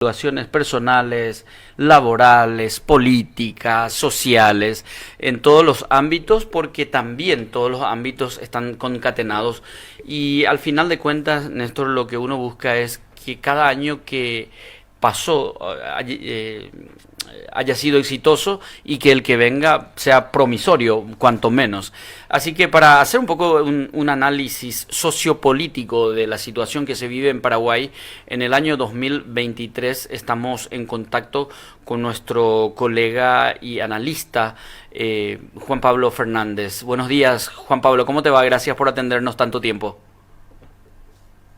Situaciones personales, laborales, políticas, sociales, en todos los ámbitos, porque también todos los ámbitos están concatenados. Y al final de cuentas, Néstor, lo que uno busca es que cada año que pasó haya sido exitoso y que el que venga sea promisorio, cuanto menos. Así que para hacer un poco un análisis sociopolítico de la situación que se vive en Paraguay, en el año 2023 estamos en contacto con nuestro colega y analista Juan Pablo Fernández. Buenos días, Juan Pablo, ¿cómo te va? Gracias por atendernos tanto tiempo.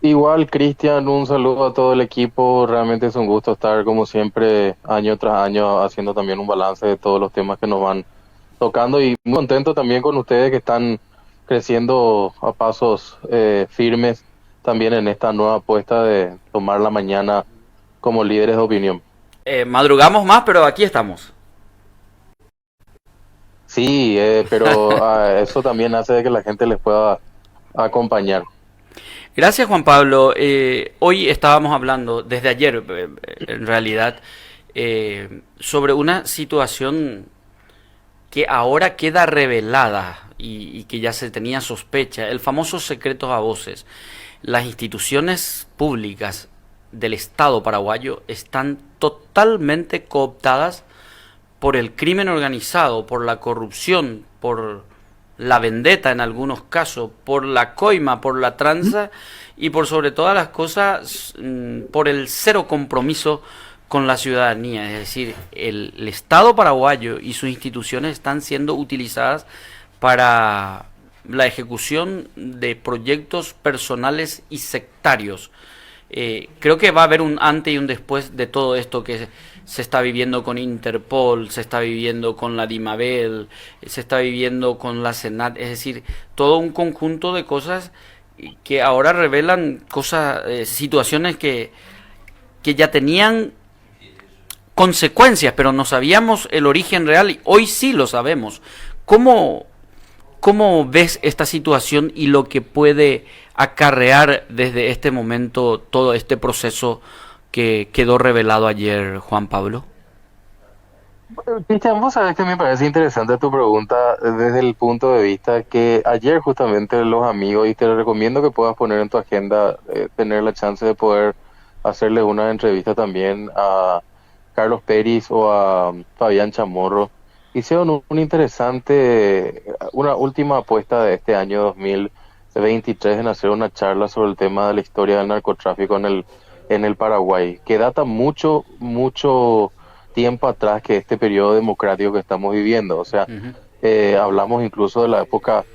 Igual, Cristian, un saludo a todo el equipo. Realmente es un gusto estar, como siempre, año tras año, haciendo también un balance de todos los temas que nos van tocando y muy contento también con ustedes que están creciendo a pasos firmes también en esta nueva apuesta de tomar la mañana como líderes de opinión. Madrugamos más, pero aquí estamos. Sí, pero eso también hace de que la gente les pueda acompañar. Gracias, Juan Pablo. Hoy estábamos hablando, desde ayer en realidad, sobre una situación que ahora queda revelada y que ya se tenía sospecha, el famoso secreto a voces. Las instituciones públicas del Estado paraguayo están totalmente cooptadas por el crimen organizado, por la corrupción, por la vendetta en algunos casos, por la coima, por la tranza y por sobre todas las cosas por el cero compromiso con la ciudadanía. Es decir, el Estado paraguayo y sus instituciones están siendo utilizadas para la ejecución de proyectos personales y sectarios. Creo que va a haber un antes y un después de todo esto que se está viviendo con Interpol, se está viviendo con la DIMABEL, se está viviendo con la Senat, es decir, todo un conjunto de cosas que ahora revelan cosas, situaciones que ya tenían consecuencias, pero no sabíamos el origen real y hoy sí lo sabemos. ¿Cómo, ¿Cómo ves esta situación y lo que puede acarrear desde este momento todo este proceso que quedó revelado ayer, Juan Pablo? Cristian, vos sabés que me parece interesante tu pregunta desde el punto de vista que ayer justamente los amigos, y te recomiendo que puedas poner en tu agenda, tener la chance de poder hacerle una entrevista también a Carlos Peris o a Fabián Chamorro. Hicieron un interesante, una última apuesta de este año 2023 en hacer una charla sobre el tema de la historia del narcotráfico en el Paraguay, que data mucho, mucho tiempo atrás que este periodo democrático que estamos viviendo. O sea, Ujú. hablamos incluso de la época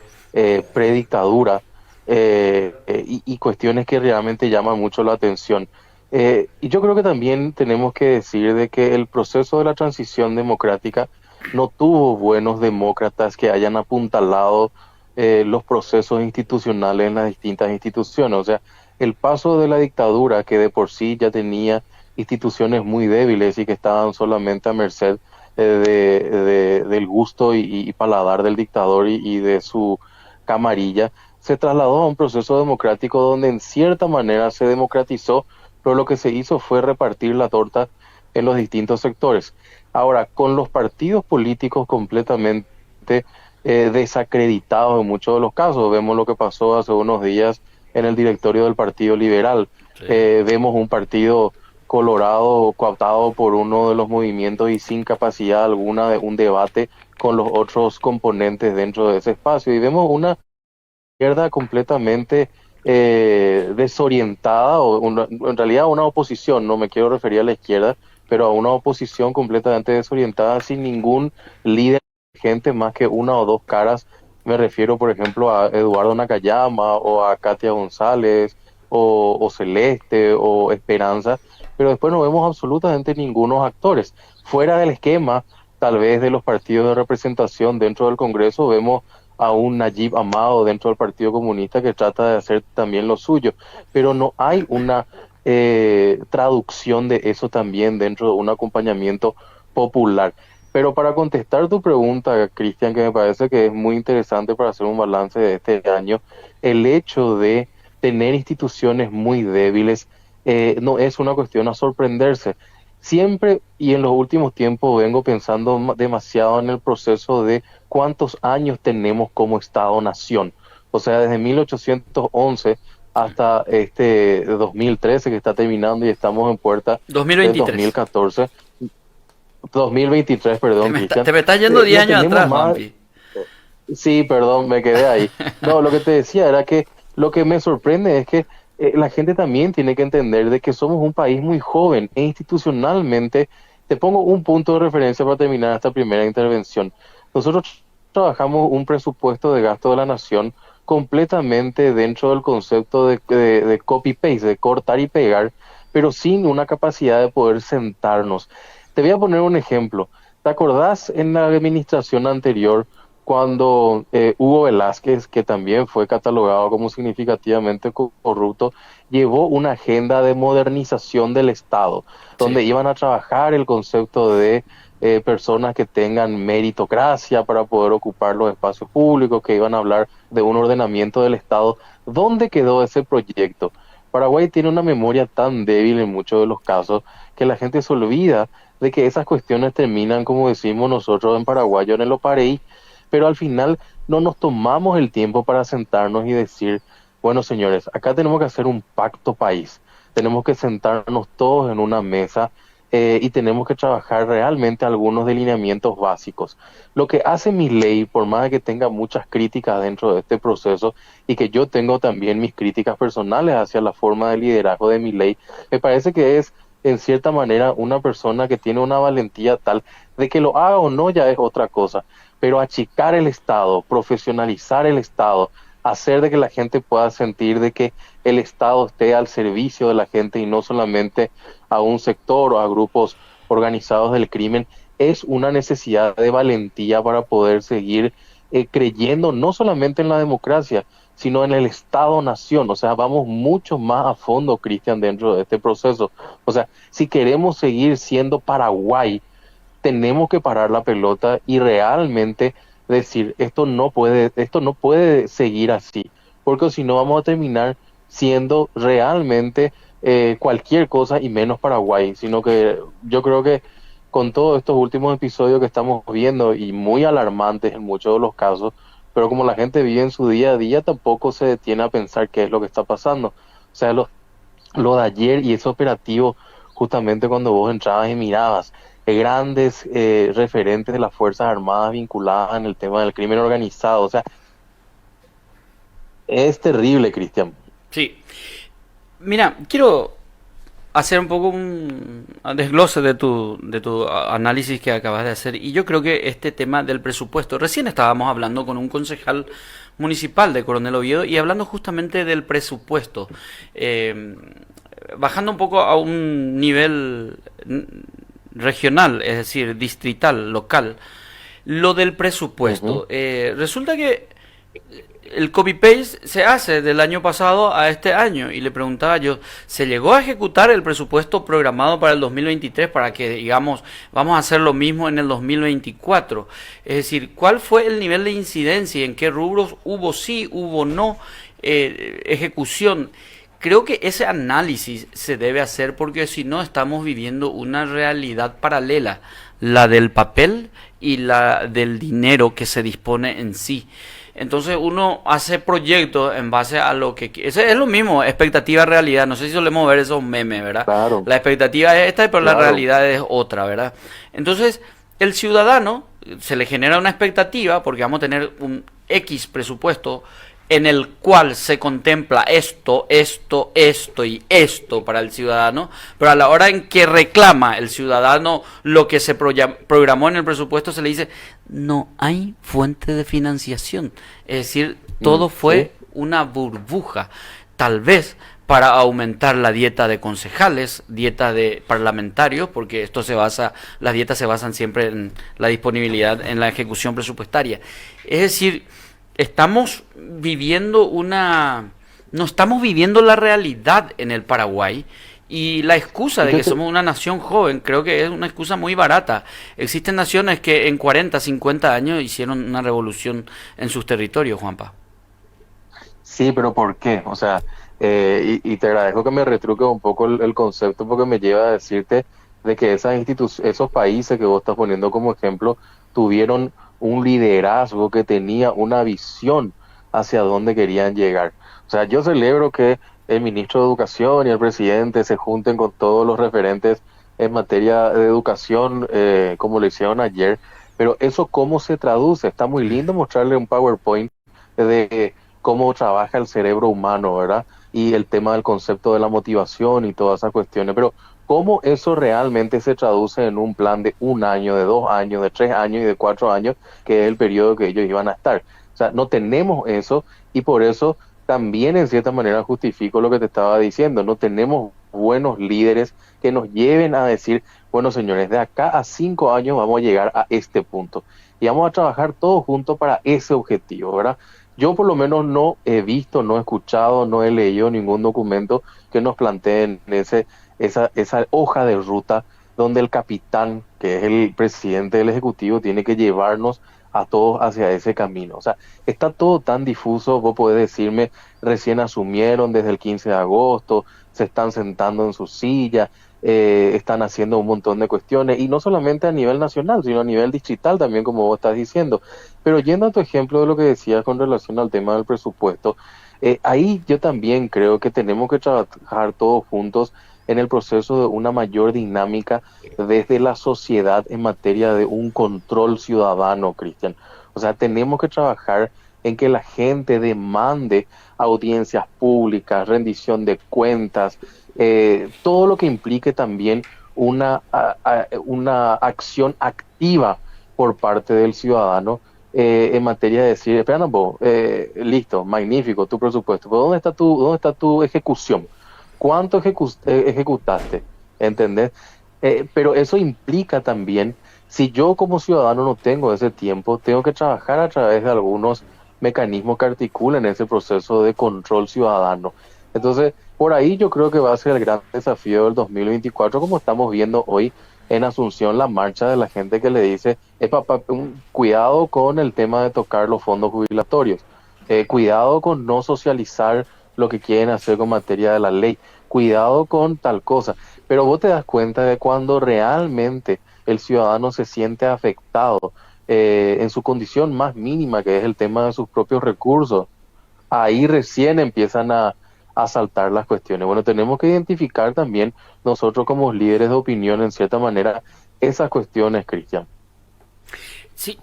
predictadura y cuestiones que realmente llaman mucho la atención. Y yo creo que también tenemos que decir de que el proceso de la transición democrática no tuvo buenos demócratas que hayan apuntalado los procesos institucionales en las distintas instituciones. O sea, el paso de la dictadura, que de por sí ya tenía instituciones muy débiles y que estaban solamente a merced del gusto y paladar del dictador y de su camarilla, se trasladó a un proceso democrático donde en cierta manera se democratizó, pero lo que se hizo fue repartir la torta en los distintos sectores. Ahora, con los partidos políticos completamente desacreditados en muchos de los casos, vemos lo que pasó hace unos días en el directorio del Partido Liberal. Sí. Vemos un partido colorado, cooptado por uno de los movimientos y sin capacidad alguna de un debate con los otros componentes dentro de ese espacio. Y vemos una izquierda completamente desorientada, en realidad una oposición, no me quiero referir a la izquierda, pero a una oposición completamente desorientada, sin ningún líder, gente más que una o dos caras. Me refiero, por ejemplo, a Eduardo Nakayama o a Katia González o Celeste o Esperanza, pero después no vemos absolutamente ningunos actores. Fuera del esquema, tal vez de los partidos de representación dentro del Congreso, vemos a un Nayib Amado dentro del Partido Comunista que trata de hacer también lo suyo, pero no hay una traducción de eso también dentro de un acompañamiento popular. Pero para contestar tu pregunta, Cristian, que me parece que es muy interesante para hacer un balance de este año, el hecho de tener instituciones muy débiles no es una cuestión a sorprenderse. Siempre y en los últimos tiempos vengo pensando demasiado en el proceso de cuántos años tenemos como Estado-nación. O sea, desde 1811 hasta este 2013 que está terminando y estamos en puerta del 2023. 2014, 2023, perdón, Cristian. Te me estás yendo 10 No años tenemos atrás, más. Juanpi. Sí, perdón, me quedé ahí. No, lo que te decía era que lo que me sorprende es que la gente también tiene que entender de que somos un país muy joven e institucionalmente, te pongo un punto de referencia para terminar esta primera intervención. Nosotros trabajamos un presupuesto de gasto de la nación completamente dentro del concepto de copy-paste, de cortar y pegar, pero sin una capacidad de poder sentarnos. Te voy a poner un ejemplo. ¿Te acordás en la administración anterior cuando Hugo Velázquez, que también fue catalogado como significativamente corrupto, llevó una agenda de modernización del Estado, Sí. donde iban a trabajar el concepto de personas que tengan meritocracia para poder ocupar los espacios públicos, que iban a hablar de un ordenamiento del Estado? ¿Dónde quedó ese proyecto? Paraguay tiene una memoria tan débil en muchos de los casos que la gente se olvida de que esas cuestiones terminan, como decimos nosotros en paraguayo, en el opareí, pero al final no nos tomamos el tiempo para sentarnos y decir, bueno, señores, acá tenemos que hacer un pacto país, tenemos que sentarnos todos en una mesa y tenemos que trabajar realmente algunos delineamientos básicos. Lo que hace mi ley, por más de que tenga muchas críticas dentro de este proceso y que yo tengo también mis críticas personales hacia la forma de liderazgo de mi ley, me parece que es en cierta manera una persona que tiene una valentía tal de que lo haga o no ya es otra cosa, pero achicar el Estado, profesionalizar el Estado, hacer de que la gente pueda sentir de que el Estado esté al servicio de la gente y no solamente a un sector o a grupos organizados del crimen, es una necesidad de valentía para poder seguir creyendo no solamente en la democracia, sino en el Estado-nación. O sea, vamos mucho más a fondo, Cristian, dentro de este proceso. O sea, si queremos seguir siendo Paraguay, tenemos que parar la pelota y realmente decir, esto no puede seguir así, porque si no vamos a terminar siendo realmente cualquier cosa y menos Paraguay, sino que yo creo que con todos estos últimos episodios que estamos viendo y muy alarmantes en muchos de los casos, pero como la gente vive en su día a día, tampoco se detiene a pensar qué es lo que está pasando. O sea, lo de ayer y ese operativo, justamente cuando vos entrabas y mirabas grandes referentes de las Fuerzas Armadas vinculadas en el tema del crimen organizado, o sea, es terrible, Cristian. Sí. Mira, quiero hacer un poco un desglose de tu análisis que acabas de hacer. Y yo creo que este tema del presupuesto, recién estábamos hablando con un concejal municipal de Coronel Oviedo y hablando justamente del presupuesto, eh, bajando un poco a un nivel regional, es decir, distrital, local, lo del Ujú. presupuesto. Resulta que el copy-paste se hace del año pasado a este año y le preguntaba yo, ¿se llegó a ejecutar el presupuesto programado para el 2023 para que digamos vamos a hacer lo mismo en el 2024? Es decir, ¿cuál fue el nivel de incidencia? ¿En qué rubros hubo sí, hubo no ejecución? Creo que ese análisis se debe hacer porque si no estamos viviendo una realidad paralela, la del papel y la del dinero que se dispone en sí. Entonces uno hace proyectos en base a lo que... Ese es lo mismo, expectativa, realidad. No sé si solemos ver esos memes, ¿verdad? Claro, La expectativa es esta, pero la claro. realidad es otra, ¿verdad? Entonces el ciudadano se le genera una expectativa porque vamos a tener un X presupuesto en el cual se contempla esto y esto para el ciudadano, pero a la hora en que reclama el ciudadano lo que se programó en el presupuesto, se le dice, no hay fuente de financiación. Es decir, todo Sí. fue una burbuja. Tal vez para aumentar la dieta de concejales, dieta de parlamentarios, porque esto se basa, las dietas se basan siempre en la disponibilidad, en la ejecución presupuestaria. Es decir, estamos viviendo no estamos viviendo la realidad en el Paraguay y la excusa Y de yo que te- somos una nación joven creo que es una excusa muy barata. Existen naciones que en 40, 50 años hicieron una revolución en sus territorios, Juanpa. Sí, pero ¿por qué? O sea, Y te agradezco que me retruques un poco el concepto porque me lleva a decirte de que esos países que vos estás poniendo como ejemplo tuvieron un liderazgo que tenía una visión hacia dónde querían llegar. O sea, yo celebro que el ministro de Educación y el presidente se junten con todos los referentes en materia de educación, como lo hicieron ayer, pero eso cómo se traduce. Está muy lindo mostrarle un PowerPoint de cómo trabaja el cerebro humano, ¿verdad? Y el tema del concepto de la motivación y todas esas cuestiones, pero ¿cómo eso realmente se traduce en un plan de 1 año, de 2 años, de 3 años y de 4 años, que es el periodo que ellos iban a estar? O sea, no tenemos eso y por eso también en cierta manera justifico lo que te estaba diciendo. No tenemos buenos líderes que nos lleven a decir, bueno, señores, de acá a 5 años vamos a llegar a este punto y vamos a trabajar todos juntos para ese objetivo, ¿verdad? Yo por lo menos no he visto, no he escuchado, no he leído ningún documento que nos planteen esa hoja de ruta donde el capitán, que es el presidente del Ejecutivo, tiene que llevarnos a todos hacia ese camino. O sea, está todo tan difuso, vos podés decirme, recién asumieron desde el 15 de agosto, se están sentando en sus sillas, están haciendo un montón de cuestiones, y no solamente a nivel nacional, sino a nivel distrital también, como vos estás diciendo. Pero yendo a tu ejemplo de lo que decías con relación al tema del presupuesto, ahí yo también creo que tenemos que trabajar todos juntos en el proceso de una mayor dinámica desde la sociedad en materia de un control ciudadano, Cristian. O sea, tenemos que trabajar en que la gente demande audiencias públicas, rendición de cuentas, todo lo que implique también una acción activa por parte del ciudadano en materia de decir, espera, no, listo, magnífico tu presupuesto, pero dónde está tu ejecución? ¿Cuánto ejecutaste? ¿Entendés? Pero eso implica también, si yo como ciudadano no tengo ese tiempo, tengo que trabajar a través de algunos mecanismos que articulen ese proceso de control ciudadano. Entonces, por ahí yo creo que va a ser el gran desafío del 2024, como estamos viendo hoy en Asunción, la marcha de la gente que le dice, papá, cuidado con el tema de tocar los fondos jubilatorios, cuidado con no socializar lo que quieren hacer con materia de la ley, cuidado con tal cosa. Pero vos te das cuenta de cuando realmente el ciudadano se siente afectado en su condición más mínima, que es el tema de sus propios recursos, ahí recién empiezan a saltar las cuestiones. Bueno, tenemos que identificar también nosotros como líderes de opinión, en cierta manera, esas cuestiones, Cristian. Sí,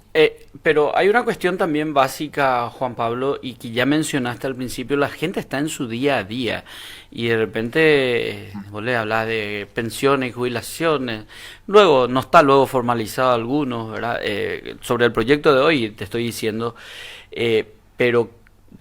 pero hay una cuestión también básica, Juan Pablo, y que ya mencionaste al principio, la gente está en su día a día y de repente vos le hablas de pensiones y jubilaciones, luego no está luego formalizado algunos, ¿verdad? Sobre el proyecto de hoy te estoy diciendo, pero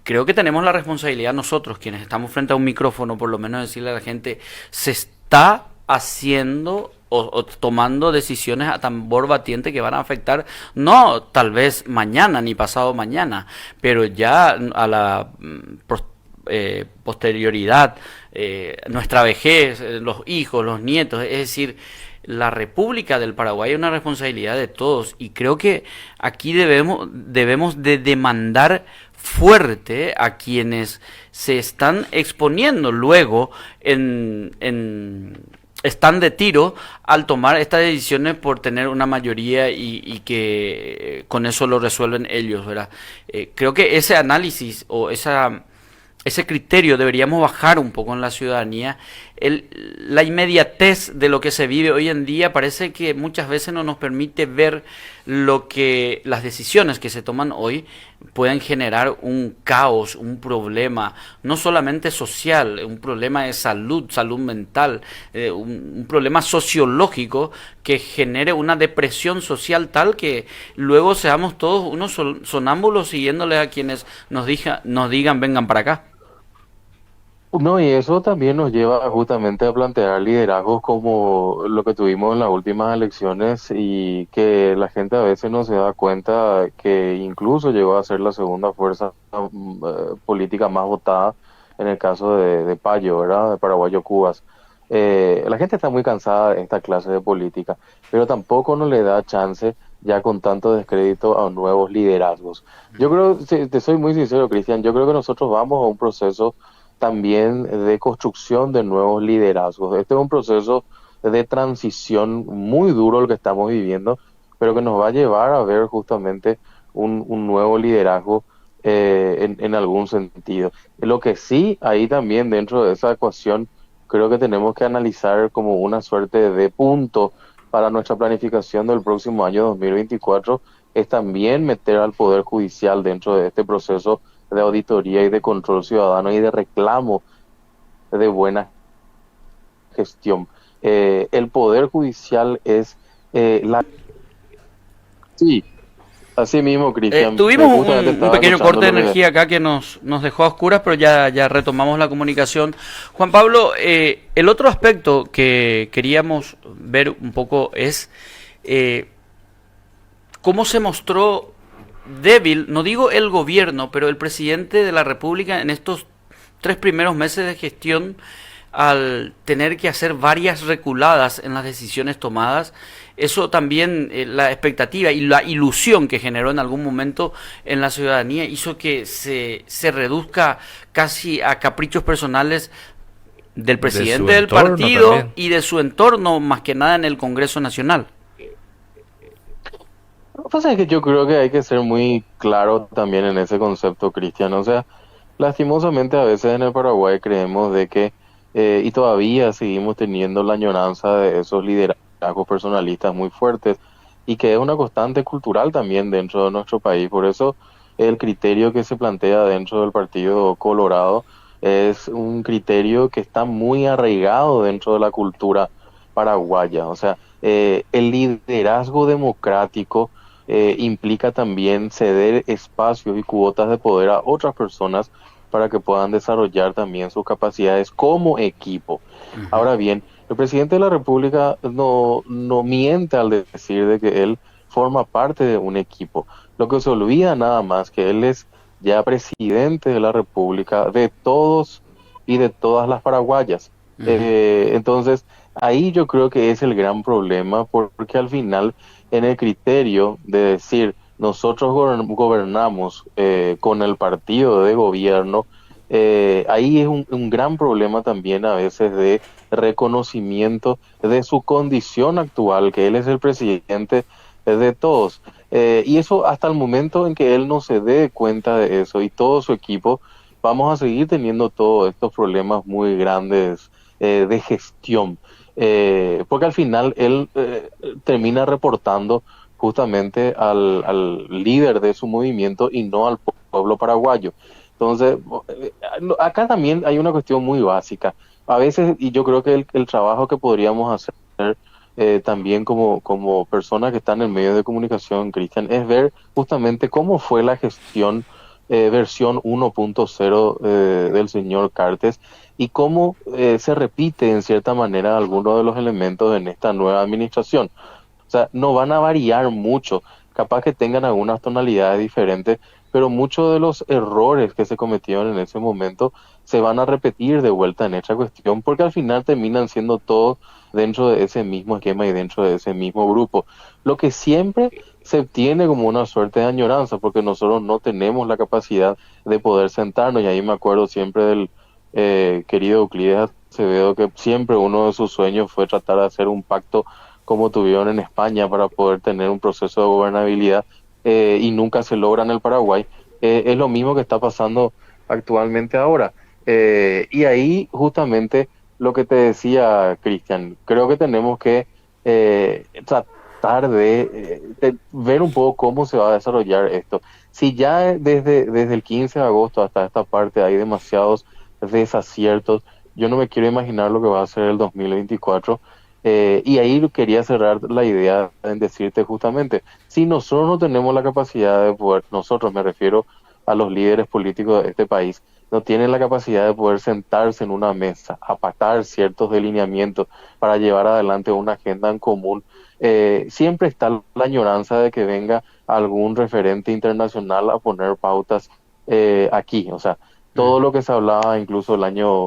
creo que tenemos la responsabilidad nosotros, quienes estamos frente a un micrófono, por lo menos decirle a la gente, se está haciendo o tomando decisiones a tambor batiente que van a afectar, no tal vez mañana ni pasado mañana, pero ya a la posterioridad, nuestra vejez, los hijos, los nietos, es decir, la República del Paraguay es una responsabilidad de todos y creo que aquí debemos de demandar fuerte a quienes se están exponiendo luego están de tiro al tomar estas decisiones por tener una mayoría y que con eso lo resuelven ellos, ¿verdad? Creo que ese análisis o ese criterio deberíamos bajar un poco en la ciudadanía. La inmediatez de lo que se vive hoy en día parece que muchas veces no nos permite ver lo que las decisiones que se toman hoy pueden generar un caos, un problema, no solamente social, un problema de salud mental, un problema sociológico que genere una depresión social tal que luego seamos todos unos sonámbulos siguiéndole a quienes nos digan vengan para acá. No, y eso también nos lleva justamente a plantear liderazgos como lo que tuvimos en las últimas elecciones y que la gente a veces no se da cuenta que incluso llegó a ser la segunda fuerza política más votada en el caso de Payo, ¿verdad? De Paraguayo Cubas. La gente está muy cansada de esta clase de política, pero tampoco no le da chance ya con tanto descrédito a nuevos liderazgos. Yo creo, te soy muy sincero, Cristian, yo creo que nosotros vamos a un proceso también de construcción de nuevos liderazgos. Este es un proceso de transición muy duro el que estamos viviendo, pero que nos va a llevar a ver justamente un nuevo liderazgo en algún sentido. Lo que sí, ahí también dentro de esa ecuación, creo que tenemos que analizar como una suerte de punto para nuestra planificación del próximo año 2024, es también meter al Poder Judicial dentro de este proceso de auditoría y de control ciudadano y de reclamo de buena gestión. El Poder Judicial es la... Sí, así mismo, Cristian, Tuvimos justamente un estaba pequeño escuchando corte de lo que... energía acá que nos dejó a oscuras, pero ya retomamos la comunicación. Juan Pablo, el otro aspecto que queríamos ver un poco es eh, cómo se mostró débil, no digo el gobierno, pero el presidente de la República en estos 3 primeros meses de gestión, al tener que hacer varias reculadas en las decisiones tomadas. Eso también, la expectativa y la ilusión que generó en algún momento en la ciudadanía, hizo que se reduzca casi a caprichos personales del De su presidente del entorno partido también. y de su entorno, más que nada en el Congreso Nacional. Lo que pasa es que yo creo que hay que ser muy claro también en ese concepto, Cristian. O sea, lastimosamente a veces en el Paraguay creemos de que, y todavía seguimos teniendo la añoranza de esos liderazgos personalistas muy fuertes, y que es una constante cultural también dentro de nuestro país. Por eso el criterio que se plantea dentro del Partido Colorado es un criterio que está muy arraigado dentro de la cultura paraguaya. O sea, el liderazgo democrático implica también ceder espacios y cuotas de poder a otras personas para que puedan desarrollar también sus capacidades como equipo. Ujú. Ahora bien, el presidente de la República no miente al decir de que él forma parte de un equipo. Lo que se olvida nada más que él es ya presidente de la República de todos y de todas las paraguayas. Ujú. Entonces, ahí yo creo que es el gran problema, porque al final, en el criterio de decir nosotros gobernamos con el partido de gobierno, ahí es un gran problema también a veces de reconocimiento de su condición actual, que él es el presidente de todos. Y eso hasta el momento en que él no se dé cuenta de eso y todo su equipo, vamos a seguir teniendo todos estos problemas muy grandes de gestión. Porque al final él termina reportando justamente al líder de su movimiento y no al pueblo paraguayo. Entonces, acá también hay una cuestión muy básica. A veces, y yo creo que el trabajo que podríamos hacer también como personas que están en medios de comunicación, Cristian, es ver justamente cómo fue la gestión versión 1.0 del señor Cartes y cómo se repite en cierta manera algunos de los elementos en esta nueva administración. O sea, no van a variar mucho, capaz que tengan algunas tonalidades diferentes, pero muchos de los errores que se cometieron en ese momento se van a repetir de vuelta en esta cuestión, porque al final terminan siendo todos dentro de ese mismo esquema y dentro de ese mismo grupo. Lo que siempre se obtiene como una suerte de añoranza, porque nosotros no tenemos la capacidad de poder sentarnos, y ahí me acuerdo siempre del querido Euclides Acevedo, que siempre uno de sus sueños fue tratar de hacer un pacto como tuvieron en España para poder tener un proceso de gobernabilidad, y nunca se logra en el Paraguay. Es lo mismo que está pasando actualmente ahora. Y ahí justamente lo que te decía, Cristian, creo que tenemos que tratar de ver un poco cómo se va a desarrollar esto. Si ya desde el 15 de agosto hasta esta parte hay demasiados desaciertos, yo no me quiero imaginar lo que va a ser el 2024. Y ahí quería cerrar la idea en decirte justamente, si nosotros no tenemos la capacidad de poder, nosotros me refiero a los líderes políticos de este país, no tienen la capacidad de poder sentarse en una mesa, a pactar ciertos delineamientos para llevar adelante una agenda en común, siempre está la añoranza de que venga algún referente internacional a poner pautas aquí. O sea, todo Ujú. lo que se hablaba incluso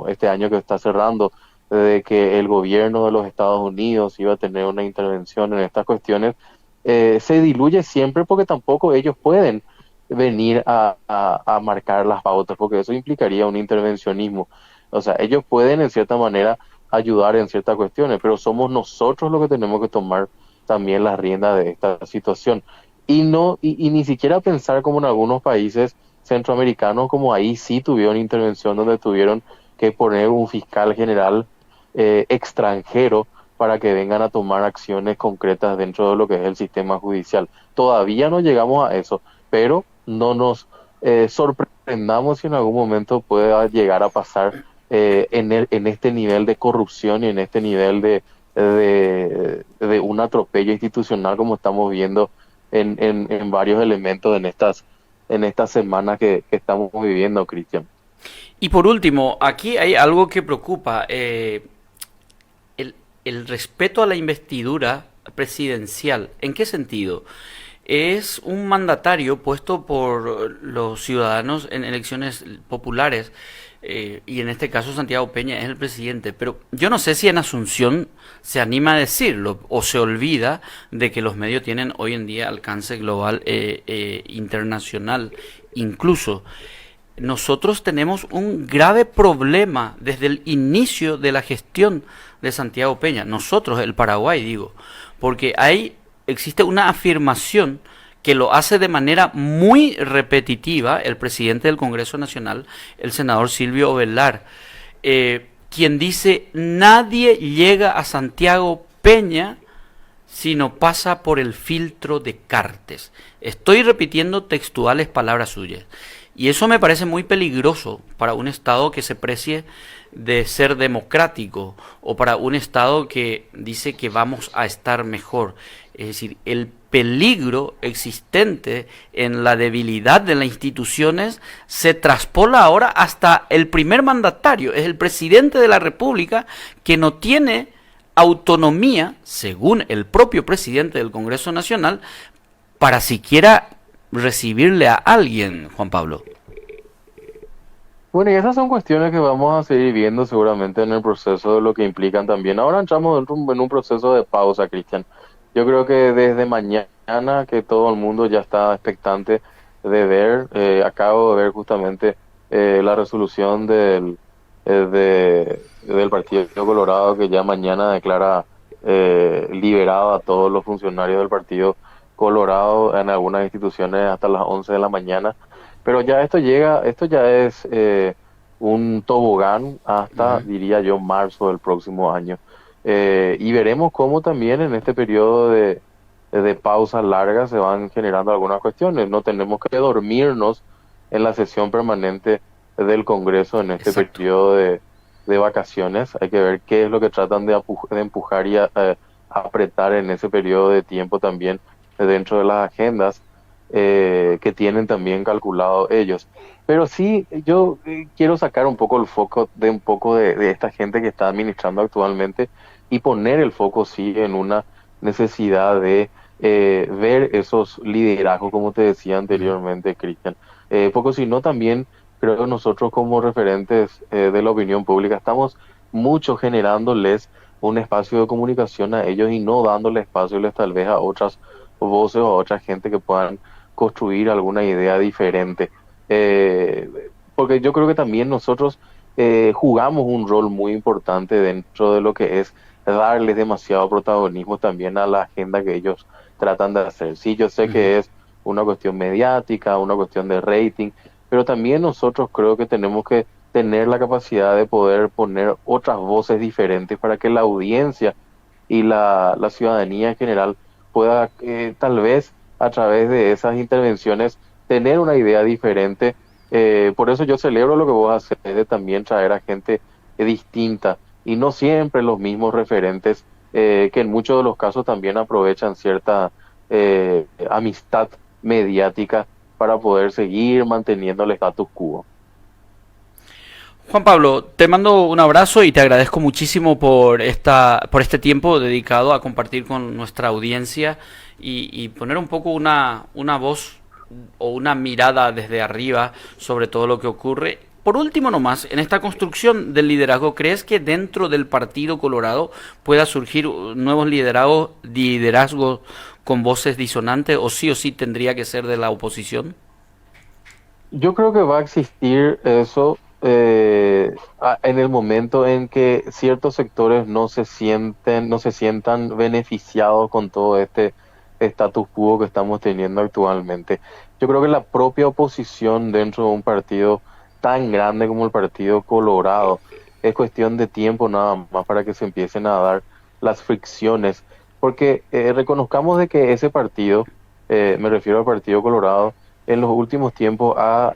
este año que está cerrando, de que el gobierno de los Estados Unidos iba a tener una intervención en estas cuestiones, se diluye siempre porque tampoco ellos pueden venir a marcar las pautas, porque eso implicaría un intervencionismo. O sea, ellos pueden en cierta manera ayudar en ciertas cuestiones, pero somos nosotros los que tenemos que tomar también las riendas de esta situación. Y ni siquiera pensar como en algunos países centroamericanos, como ahí sí tuvieron intervención donde tuvieron que poner un fiscal general extranjero para que vengan a tomar acciones concretas dentro de lo que es el sistema judicial. Todavía no llegamos a eso, pero no nos sorprendamos si en algún momento pueda llegar a pasar en este nivel de corrupción y en este nivel de un atropello institucional como estamos viendo en varios elementos en estas semanas que estamos viviendo, Cristian. Y por último, aquí hay algo que preocupa, el respeto a la investidura presidencial. ¿En qué sentido? Es un mandatario puesto por los ciudadanos en elecciones populares, y en este caso Santiago Peña es el presidente, pero yo no sé si en Asunción se anima a decirlo o se olvida de que los medios tienen hoy en día alcance global, internacional. Incluso nosotros tenemos un grave problema desde el inicio de la gestión de Santiago Peña, nosotros, el Paraguay, digo, porque existe una afirmación que lo hace de manera muy repetitiva el presidente del Congreso Nacional, el senador Silvio Ovelar, quien dice: nadie llega a Santiago Peña si no pasa por el filtro de Cartes. Estoy repitiendo textuales palabras suyas. Y eso me parece muy peligroso para un Estado que se precie de ser democrático, o para un Estado que dice que vamos a estar mejor. Es decir, el peligro existente en la debilidad de las instituciones se traspola ahora hasta el primer mandatario, es el presidente de la República, que no tiene autonomía, según el propio presidente del Congreso Nacional, para siquiera recibirle a alguien, Juan Pablo. Bueno, y esas son cuestiones que vamos a seguir viendo seguramente en el proceso de lo que implican también. Ahora entramos en un proceso de pausa, Cristian. Yo creo que desde mañana que todo el mundo ya está expectante de ver, acabo de ver justamente la resolución del Partido Colorado, que ya mañana declara liberado a todos los funcionarios del Partido Colorado en algunas instituciones hasta las 11 de la mañana. Pero ya esto ya es un tobogán hasta, diría yo, marzo del próximo año. Y veremos cómo también en este periodo de pausa larga se van generando algunas cuestiones. No tenemos que dormirnos en la sesión permanente del Congreso en este Exacto. periodo de vacaciones. Hay que ver qué es lo que tratan de empujar y apretar en ese periodo de tiempo también dentro de las agendas que tienen también calculado ellos. Pero sí, yo quiero sacar un poco el foco de un poco de esta gente que está administrando actualmente y poner el foco sí en una necesidad de ver esos liderazgos, como te decía anteriormente, Cristian. Porque si no, también creo que nosotros como referentes de la opinión pública estamos mucho generándoles un espacio de comunicación a ellos y no dándoles espacio tal vez a otras voces o a otra gente que puedan construir alguna idea diferente. Porque yo creo que también nosotros jugamos un rol muy importante dentro de lo que es darles demasiado protagonismo también a la agenda que ellos tratan de hacer. Sí, yo sé que es una cuestión mediática, una cuestión de rating, pero también nosotros creo que tenemos que tener la capacidad de poder poner otras voces diferentes para que la audiencia y la ciudadanía en general pueda tal vez a través de esas intervenciones tener una idea diferente. Por eso yo celebro lo que vos haces de también traer a gente distinta y no siempre los mismos referentes que en muchos de los casos también aprovechan cierta amistad mediática para poder seguir manteniendo el status quo. Juan Pablo, te mando un abrazo y te agradezco muchísimo por este tiempo dedicado a compartir con nuestra audiencia y poner un poco una voz o una mirada desde arriba sobre todo lo que ocurre. Por último nomás, en esta construcción del liderazgo, ¿crees que dentro del Partido Colorado pueda surgir nuevos liderazgos con voces disonantes, o sí tendría que ser de la oposición? Yo creo que va a existir eso en el momento en que ciertos sectores no se sientan beneficiados con todo este status quo que estamos teniendo actualmente. Yo creo que la propia oposición dentro de un partido tan grande como el Partido Colorado es cuestión de tiempo nada más para que se empiecen a dar las fricciones, porque reconozcamos de que ese partido, me refiero al Partido Colorado, en los últimos tiempos ha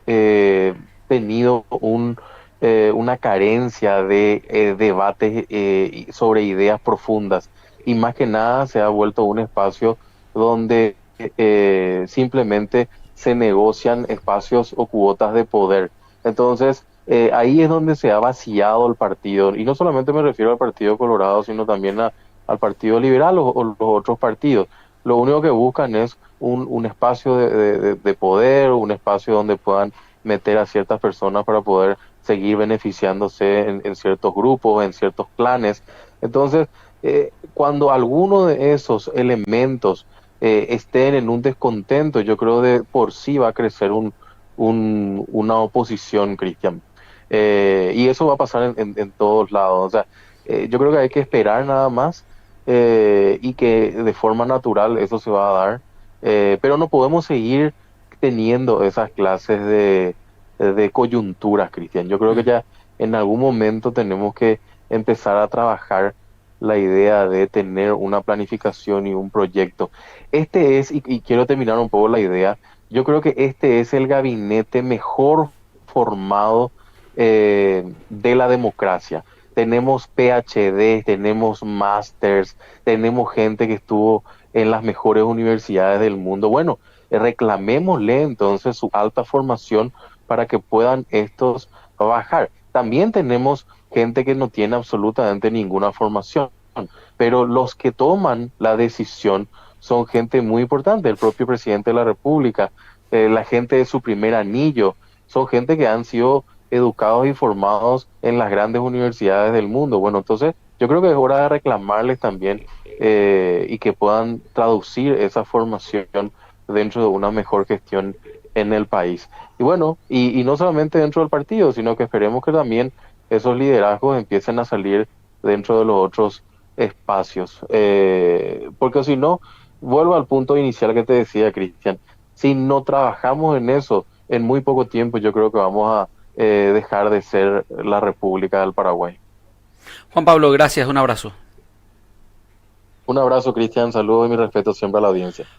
tenido una carencia de debates sobre ideas profundas, y más que nada se ha vuelto un espacio donde simplemente se negocian espacios o cuotas de poder. Entonces, ahí es donde se ha vaciado el partido, y no solamente me refiero al Partido Colorado, sino también al Partido Liberal o los otros partidos. Lo único que buscan es un espacio de poder, un espacio donde puedan meter a ciertas personas para poder seguir beneficiándose en ciertos grupos, en ciertos planes. Entonces, cuando alguno de esos elementos estén en un descontento, yo creo de por sí va a crecer una oposición, Cristian. Y eso va a pasar en todos lados. O sea, yo creo que hay que esperar nada más, y que de forma natural eso se va a dar. Pero no podemos seguir teniendo esas clases de coyunturas, Cristian. Yo creo que Mm. ya en algún momento tenemos que empezar a trabajar la idea de tener una planificación y un proyecto. Este es, y quiero terminar un poco la idea, yo creo que este es el gabinete mejor formado de la democracia. Tenemos PhD, tenemos másters, tenemos gente que estuvo en las mejores universidades del mundo. Bueno, reclamémosle entonces su alta formación para que puedan estos bajar. También tenemos gente que no tiene absolutamente ninguna formación, pero los que toman la decisión son gente muy importante, el propio presidente de la República, la gente de su primer anillo, son gente que han sido educados y formados en las grandes universidades del mundo. Bueno, entonces yo creo que es hora de reclamarles también, y que puedan traducir esa formación dentro de una mejor gestión en el país. Y bueno, y no solamente dentro del partido, sino que esperemos que también esos liderazgos empiecen a salir dentro de los otros espacios. Porque si no, vuelvo al punto inicial que te decía, Cristian, si no trabajamos en eso, en muy poco tiempo yo creo que vamos a dejar de ser la República del Paraguay. Juan Pablo, gracias, un abrazo. Un abrazo, Cristian, saludos y mi respeto siempre a la audiencia.